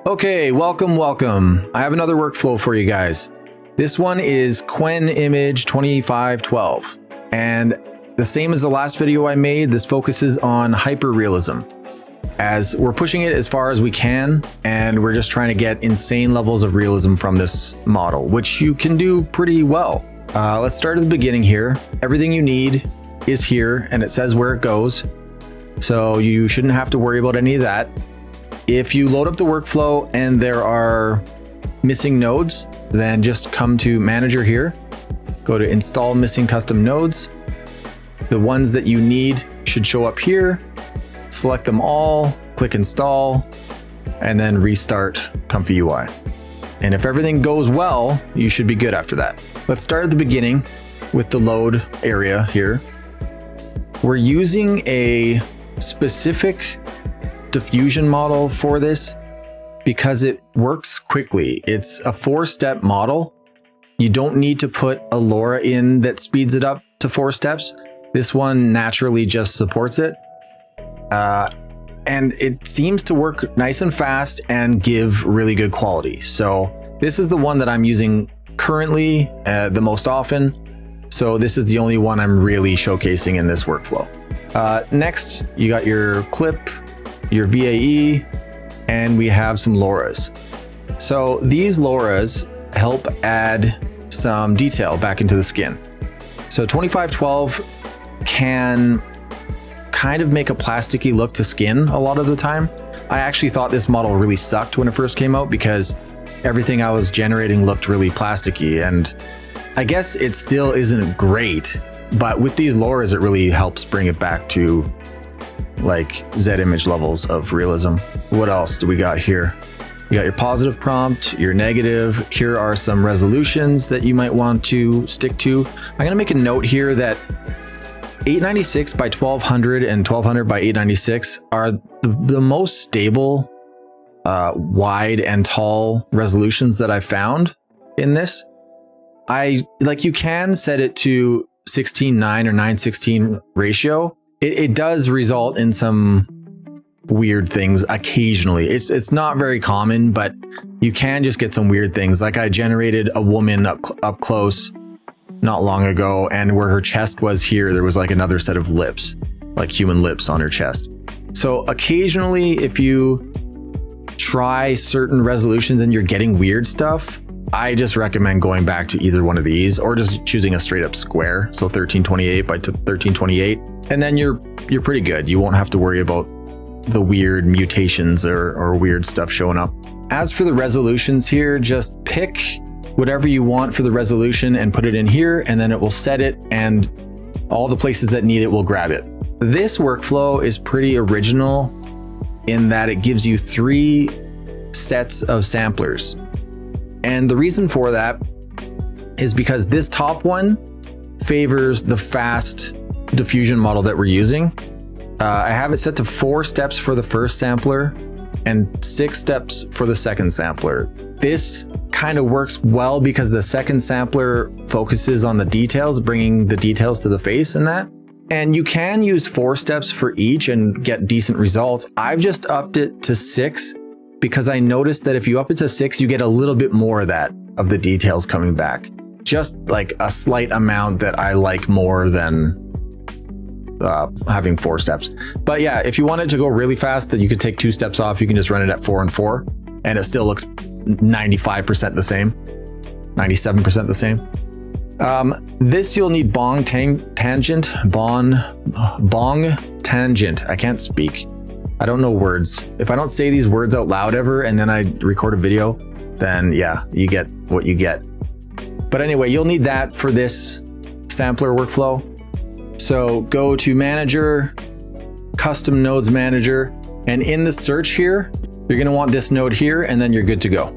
Okay, welcome. I have another workflow for you guys. This one is qwen-edit-skin, and the same as the last video I made, this focuses on hyper-realism, as we're pushing it as far as we can, and we're just trying to get insane levels of realism from this model, which you can do pretty well. Let's start at the beginning here. Everything you need is here, and it says where it goes, so you shouldn't have to worry about any of that. If you load up the workflow and there are missing nodes, then just come to Manager here, go to Install Missing Custom Nodes. The ones that you need should show up here. Select them all, click Install, and then restart ComfyUI. And if everything goes well, you should be good after that. Let's start at the beginning with the load area here. We're using a specific diffusion model for this because it works quickly. It's a 4-step model. You don't need to put a Loras in that speeds it up to 4 steps. This one naturally just supports it. And it seems to work nice and fast and give really good quality. So this is the one that I'm using currently the most often. So this is the only one I'm really showcasing in this workflow. Next, you got your clip, your VAE, and we have some Loras. So these Loras help add some detail back into the skin. So 2512 can kind of make a plasticky look to skin a lot of the time. I actually thought this model really sucked when it first came out because everything I was generating looked really plasticky, and I guess it still isn't great, but with these Loras it really helps bring it back to like Z image levels of realism. What else do we got here? You got your positive prompt, your negative. Here are some resolutions that you might want to stick to. I'm going to make a note here that 896 by 1200 and 1200 by 896 are the most stable wide and tall resolutions that I found in this. You can set it to 16:9 or 9:16 ratio. It does result in some weird things occasionally. It's not very common, but you can just get some weird things. Like I generated a woman up close not long ago, and where her chest was here, there was like another set of lips, like human lips on her chest. So occasionally, if you try certain resolutions and you're getting weird stuff, I just recommend going back to either one of these or just choosing a straight up square. So 1328 by 1328. And then you're pretty good. You won't have to worry about the weird mutations or weird stuff showing up. As for the resolutions here, just pick whatever you want for the resolution and put it in here, and then it will set it, and all the places that need it will grab it. This workflow is pretty original in that it gives you 3 sets of samplers. And the reason for that is because this top one favors the fast diffusion model that we're using. I have it set to 4 steps for the first sampler and 6 steps for the second sampler. This kind of works well because the second sampler focuses on the details, bringing the details to the face and that. And you can use 4 steps for each and get decent results. I've just upped it to 6 because I noticed that if you up it to 6, you get a little bit more of the details coming back. Just like a slight amount that I like more than having 4 steps. But yeah, if you wanted to go really fast, then you could take 2 steps off. You can just run it at 4 and 4, and it still looks 95% the same, 97% the same. This you'll need bong tangent. I can't speak. I don't know words. If I don't say these words out loud ever and then I record a video, then yeah, you get what you get. But anyway, you'll need that for this sampler workflow. So go to Manager, Custom Nodes Manager, and in the search here, you're going to want this node here, and then you're good to go.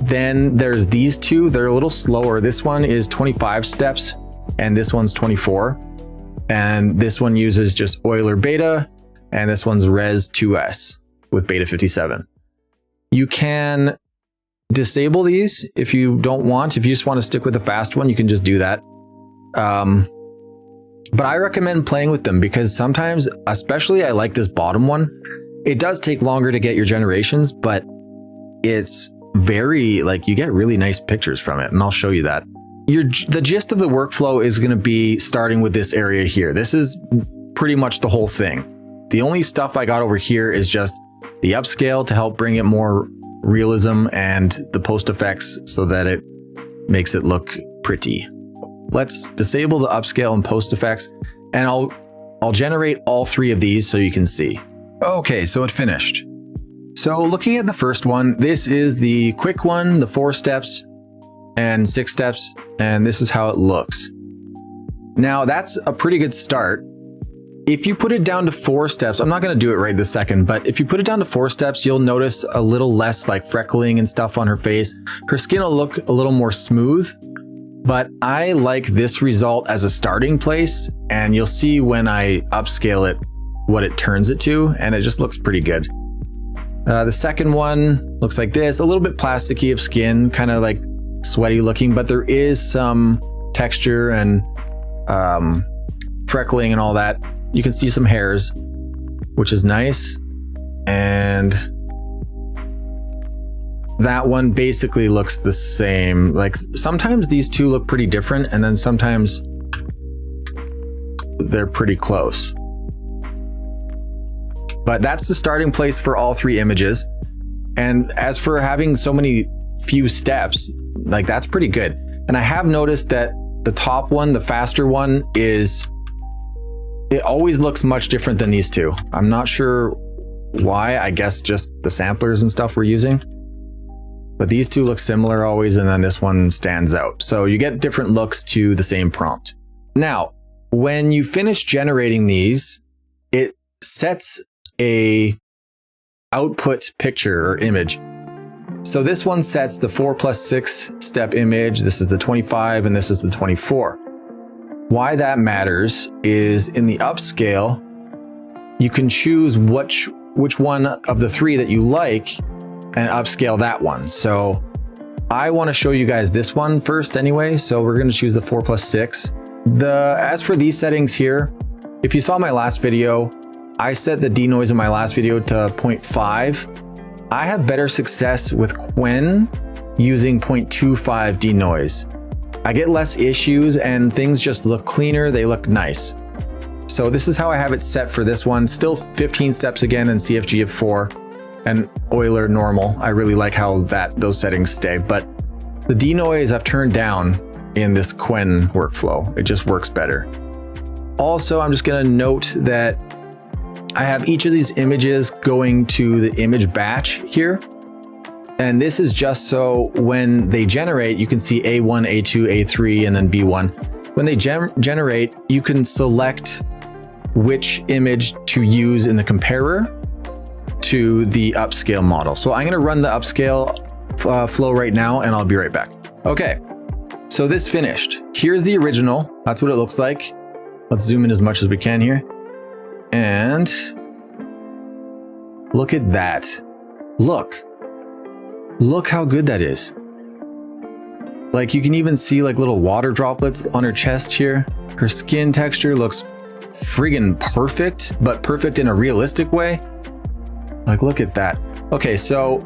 Then there's these 2. They're a little slower. This one is 25 steps, and this one's 24. And this one uses just Euler beta, and this one's Res 2S with beta 57. You can disable these if you don't want. If you just want to stick with the fast one, you can just do that. But I recommend playing with them because sometimes, especially I like this bottom one, It does take longer to get your generations, but it's very, like, you get really nice pictures from it, and I'll show you that. The gist of the workflow is going to be starting with this area here. This is pretty much the whole thing. The only stuff I got over here is just the upscale to help bring it more realism and the post effects so that it makes it look pretty. Let's disable the upscale and post effects, and I'll generate all three of these so you can see. Okay, so it finished. So looking at the first one, this is the quick one, the 4 steps and 6 steps, and this is how it looks. Now that's a pretty good start. If you put it down to 4 steps, I'm not going to do it right this second, but if you put it down to 4 steps, you'll notice a little less like freckling and stuff on her face. Her skin will look a little more smooth, but I like this result as a starting place, and you'll see when I upscale it what it turns it to, and it just looks pretty good. The second one looks like this, a little bit plasticky of skin, kind of like sweaty looking, but there is some texture and freckling and all that. You can see some hairs, which is nice. And that one basically looks the same. Like sometimes these two look pretty different, and then sometimes they're pretty close. But that's the starting place for all 3 images. And as for having so many few steps, like that's pretty good. And I have noticed that the top one, the faster one, it always looks much different than these two. I'm not sure why, I guess just the samplers and stuff we're using. But these two look similar always, and then this one stands out. So you get different looks to the same prompt. Now, when you finish generating these, it sets a output picture or image. So this one sets the 4 + 6 step image. This is the 25 and this is the 24. Why that matters is in the upscale, you can choose which one of the 3 that you like and upscale that one. So I want to show you guys this one first anyway. So we're going to choose the 4 + 6. As for these settings here, if you saw my last video, I set the denoise in my last video to 0.5. I have better success with Qwen using 0.25 denoise. I get less issues and things just look cleaner, they look nice. So this is how I have it set for this one. Still 15 steps again and CFG of 4 and Euler normal. I really like how those settings stay, but the denoise I've turned down in this Qwen workflow. It just works better. Also, I'm just gonna note that I have each of these images going to the image batch here. And this is just so when they generate, you can see A1, A2, A3, and then B1. When they generate, you can select which image to use in the comparer to the upscale model. So I'm going to run the upscale flow right now, and I'll be right back. Okay, so this finished. Here's the original. That's what it looks like. Let's zoom in as much as we can here. And look at that. Look how good that is. Like you can even see like little water droplets on her chest here. Her skin texture looks friggin' perfect, but perfect in a realistic way. Like, look at that. Okay, so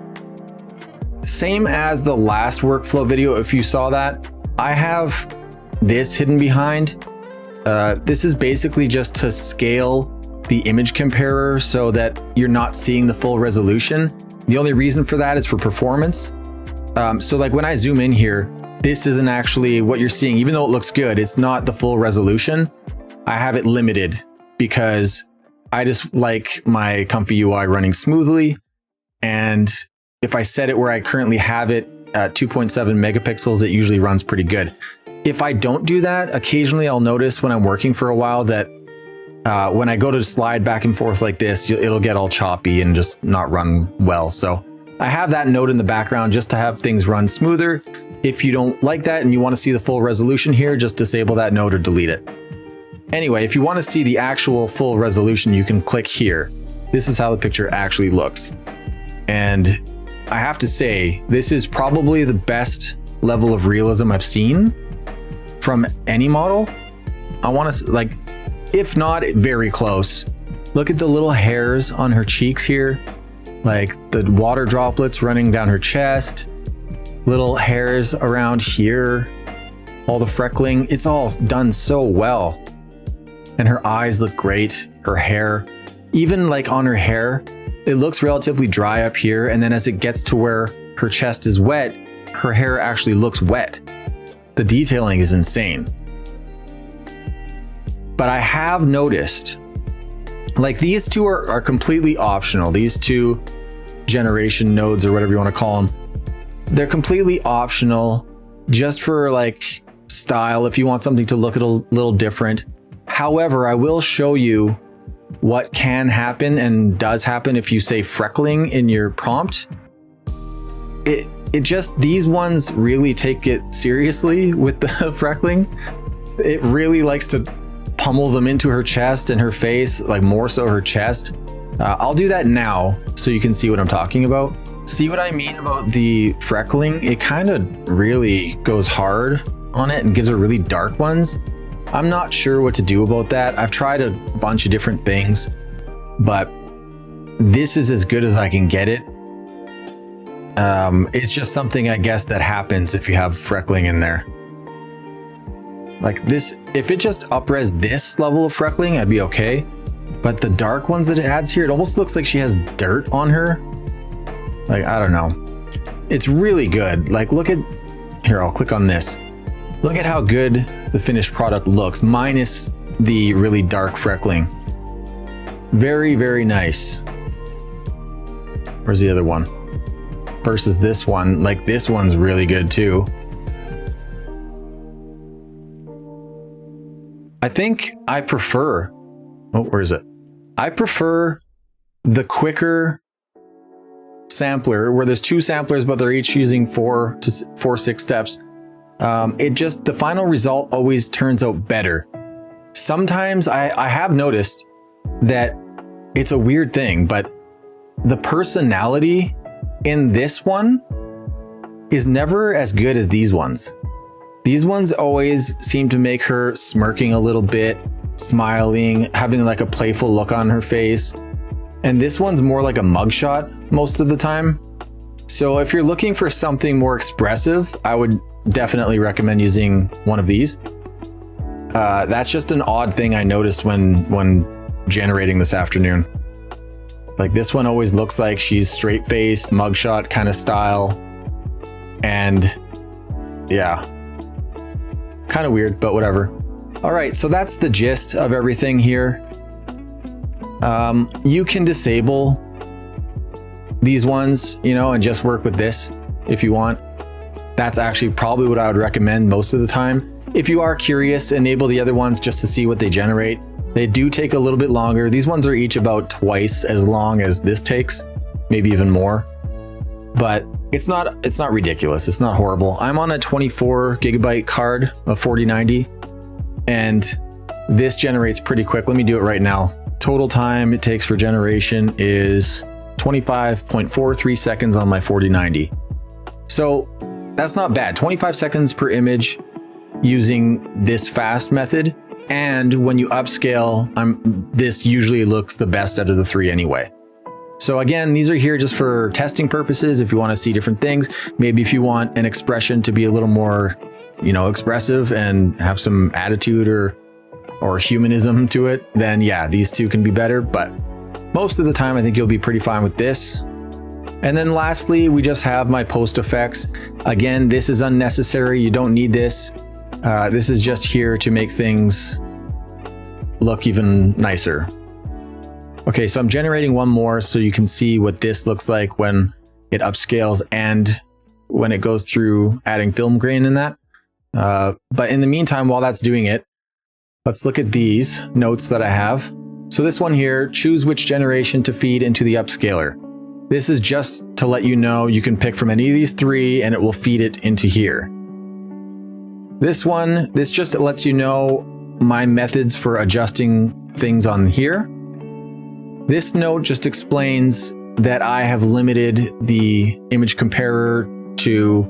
same as the last workflow video, if you saw that, I have this hidden behind. This is basically just to scale the image comparer so that you're not seeing the full resolution. The only reason for that is for performance. So like when I zoom in here, this isn't actually what you're seeing. Even though it looks good, it's not the full resolution. I have it limited because I just like my ComfyUI running smoothly. And if I set it where I currently have it at 2.7 megapixels, it usually runs pretty good. If I don't do that, occasionally I'll notice when I'm working for a while that when I go to slide back and forth like this, it'll get all choppy and just not run well. So I have that note in the background just to have things run smoother. If you don't like that and you want to see the full resolution here, just disable that note or delete it. Anyway, if you want to see the actual full resolution, you can click here. This is how the picture actually looks. And I have to say, this is probably the best level of realism I've seen from any model. I want to, like, if not very close. Look at the little hairs on her cheeks here, like the water droplets running down her chest, little hairs around here, all the freckling. It's all done so well. And her eyes look great, her hair, even like on her hair, it looks relatively dry up here. And then as it gets to where her chest is wet, her hair actually looks wet. The detailing is insane. But I have noticed, like these two are completely optional. These two generation nodes or whatever you want to call them, they're completely optional just for like style if you want something to look a little different. However, I will show you what can happen and does happen if you say freckling in your prompt. It just, these ones really take it seriously with the freckling. It really likes to pummel them into her chest and her face, like more so her chest. I'll do that now so you can see what I'm talking about. See what I mean about the freckling? It kind of really goes hard on it and gives her really dark ones. I'm not sure what to do about that. I've tried a bunch of different things, but this is as good as I can get it. It's just something, I guess, that happens if you have freckling in there. Like this, if it just up-res this level of freckling, I'd be okay. But the dark ones that it adds here, it almost looks like she has dirt on her. Like, I don't know. It's really good. Like, look at, here, I'll click on this. Look at how good the finished product looks, minus the really dark freckling. Very, very nice. Where's the other one? Versus this one, like this one's really good too. I think I prefer, oh, where is it? I prefer the quicker sampler where there's two samplers, but they're each using 4 to 6 steps. It just, the final result always turns out better. Sometimes I have noticed that it's a weird thing, but the personality in this one is never as good as these ones. These ones always seem to make her smirking a little bit, smiling, having like a playful look on her face. And this one's more like a mugshot most of the time. So if you're looking for something more expressive, I would definitely recommend using one of these. That's just an odd thing I noticed when generating this afternoon. Like this one always looks like she's straight-faced, mugshot kind of style. And yeah, kind of weird, but whatever. All right, so that's the gist of everything here. You can disable these ones, you know, and just work with this if you want. That's actually probably what I would recommend most of the time. If you are curious, enable the other ones just to see what they generate. They do take a little bit longer. These ones are each about twice as long as this takes, maybe even more. But it's not ridiculous. It's not horrible. I'm on a 24 gigabyte card of 4090, and this generates pretty quick. Let me do it right now. Total time it takes for generation is 25.43 seconds on my 4090. So that's not bad. 25 seconds per image using this fast method. And when you upscale, this usually looks the best out of the 3 anyway. So again, these are here just for testing purposes. If you want to see different things, maybe if you want an expression to be a little more, you know, expressive and have some attitude or humanism to it, then yeah, these two can be better. But most of the time, I think you'll be pretty fine with this. And then lastly, we just have my post effects. Again, this is unnecessary. You don't need this. This is just here to make things look even nicer. Okay, so I'm generating one more so you can see what this looks like when it upscales and when it goes through adding film grain in that. But in the meantime, while that's doing it, let's look at these notes that I have. So this one here, choose which generation to feed into the upscaler. This is just to let you know you can pick from any of these 3 and it will feed it into here. This one, this just lets you know my methods for adjusting things on here. This note just explains that I have limited the image comparer to,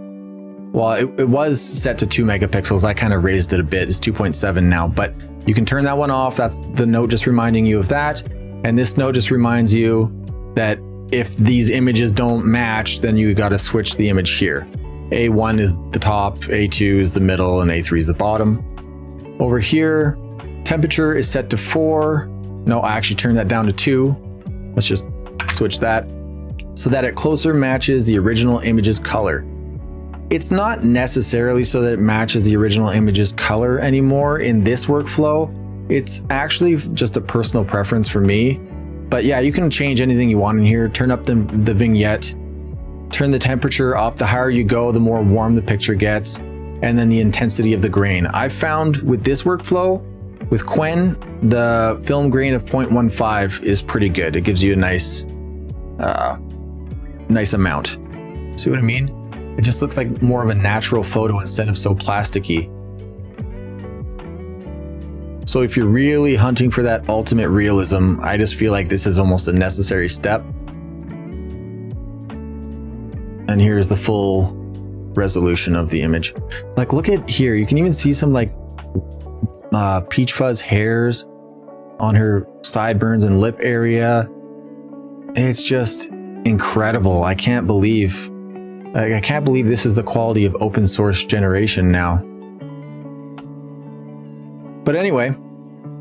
well, it was set to 2 megapixels. I kind of raised it a bit. It's 2.7 now, but you can turn that one off. That's the note just reminding you of that. And this note just reminds you that if these images don't match, then you got to switch the image here. A1 is the top, A2 is the middle, and A3 is the bottom. Over here, temperature is set to 4. No, I actually turned that down to 2. Let's just switch that so that it closer matches the original image's color. It's not necessarily so that it matches the original image's color anymore in this workflow. It's actually just a personal preference for me. But yeah, you can change anything you want in here. Turn up the vignette, turn the temperature up. The higher you go, the more warm the picture gets, and then the intensity of the grain. I've found with this workflow, with Qwen, the film grain of 0.15 is pretty good. It gives you a nice amount. See what I mean? It just looks like more of a natural photo instead of so plasticky. So if you're really hunting for that ultimate realism, I just feel like this is almost a necessary step. And here's the full resolution of the image. Like, look at here. You can even see some like peach fuzz hairs on her sideburns and lip area. It's just incredible. I can't believe this is the quality of open source generation now. But anyway,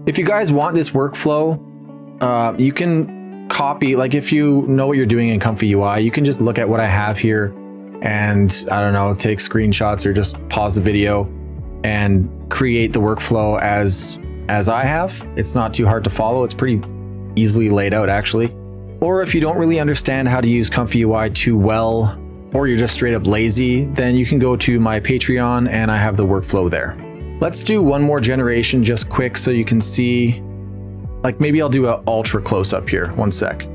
if you guys want this workflow, you can copy, like if you know what you're doing in ComfyUI, you can just look at what I have here and, I don't know, take screenshots or just pause the video and create the workflow as I have. It's not too hard to follow. It's pretty easily laid out, actually. Or if you don't really understand how to use ComfyUI too well, or you're just straight up lazy, then you can go to my Patreon and I have the workflow there. Let's do one more generation just quick so you can see, like maybe I'll do an ultra close up here. One sec.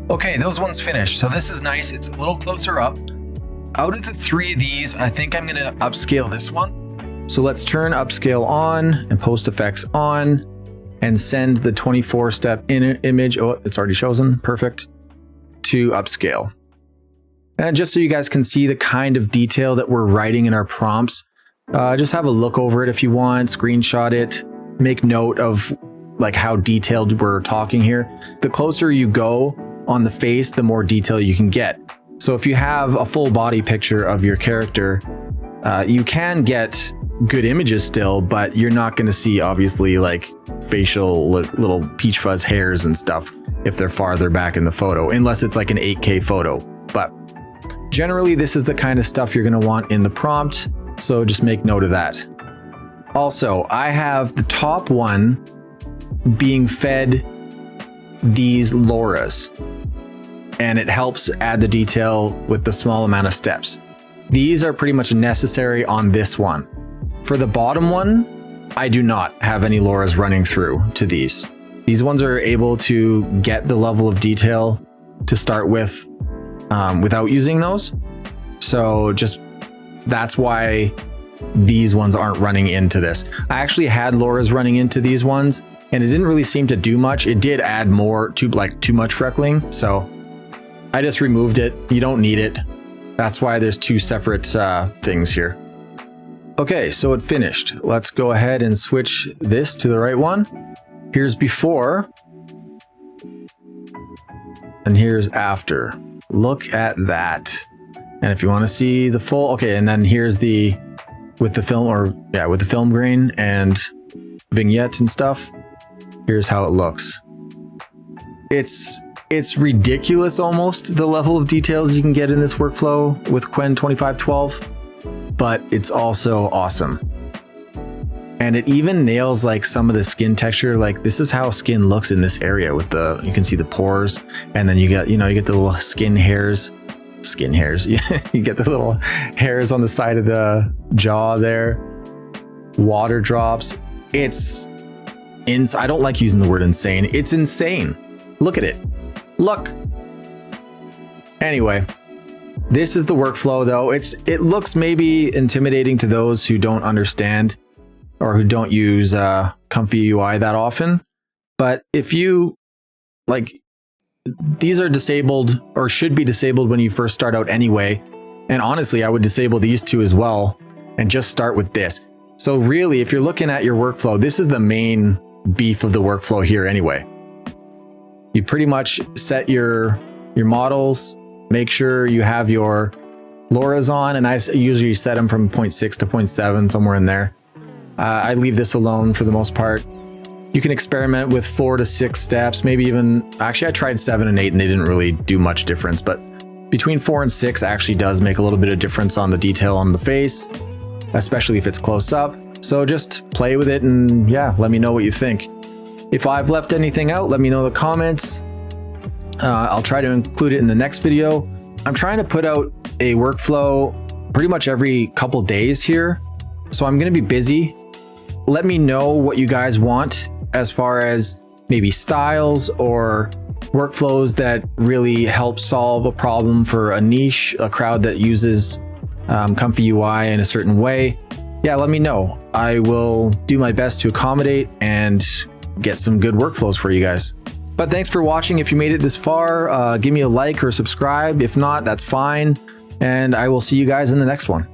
Okay, those ones finished. So this is nice. It's a little closer up. Out of the 3 of these, I think I'm gonna upscale this one. So let's turn upscale on and post effects on and send the 24-step image. Oh, it's already chosen. Perfect. To upscale. And just so you guys can see the kind of detail that we're writing in our prompts, just have a look over it if you want, screenshot it, make note of like how detailed we're talking here. The closer you go on the face, the more detail you can get. So if you have a full body picture of your character, you can get good images still, but you're not going to see obviously like facial little peach fuzz hairs and stuff if they're farther back in the photo, unless it's like an 8K photo. But generally, this is the kind of stuff you're going to want in the prompt. So just make note of that. Also, I have the top one being fed these Loras, and it helps add the detail with the small amount of steps. These are pretty much necessary on this one. For the bottom one, I do not have any Loras running through to these. These ones are able to get the level of detail to start with without using those. So just that's why these ones aren't running into this. I actually had Loras running into these ones and it didn't really seem to do much. It did add more to like too much freckling. So I just removed it. You don't need it. That's why there's 2 separate things here. Okay, so it finished. Let's go ahead and switch this to the right one. Here's before and here's after. Look at that. And if you want to see the full, okay, and then here's the with the film grain and vignettes and stuff. Here's how it looks. It's ridiculous almost the level of details you can get in this workflow with Qwen 2512, but it's also awesome. And it even nails like some of the skin texture. Like this is how skin looks in this area with you can see the pores, and then you get the little skin hairs. You get the little hairs on the side of the jaw there. Water drops. I don't like using the word insane. It's insane. Look at it. Look. Anyway, this is the workflow though. It looks maybe intimidating to those who don't understand or who don't use ComfyUI that often. But if you like, these are disabled or should be disabled when you first start out anyway. And honestly, I would disable these 2 as well and just start with this. So really, if you're looking at your workflow, this is the main beef of the workflow here anyway. You pretty much set your models, make sure you have your Loras on, and I usually set them from 0.6 to 0.7, somewhere in there. I leave this alone for the most part. You can experiment with 4 to 6 steps, maybe even, actually I tried 7 and 8 and they didn't really do much difference, but between 4 and 6 actually does make a little bit of difference on the detail on the face, especially if it's close up. So just play with it and yeah, let me know what you think. If I've left anything out, let me know in the comments. I'll try to include it in the next video. I'm trying to put out a workflow pretty much every couple days here, so I'm going to be busy. Let me know what you guys want as far as maybe styles or workflows that really help solve a problem for a niche, a crowd that uses ComfyUI in a certain way. Yeah, let me know. I will do my best to accommodate and get some good workflows for you guys. But thanks for watching. If you made it this far, give me a like or subscribe. If not, that's fine. And I will see you guys in the next one.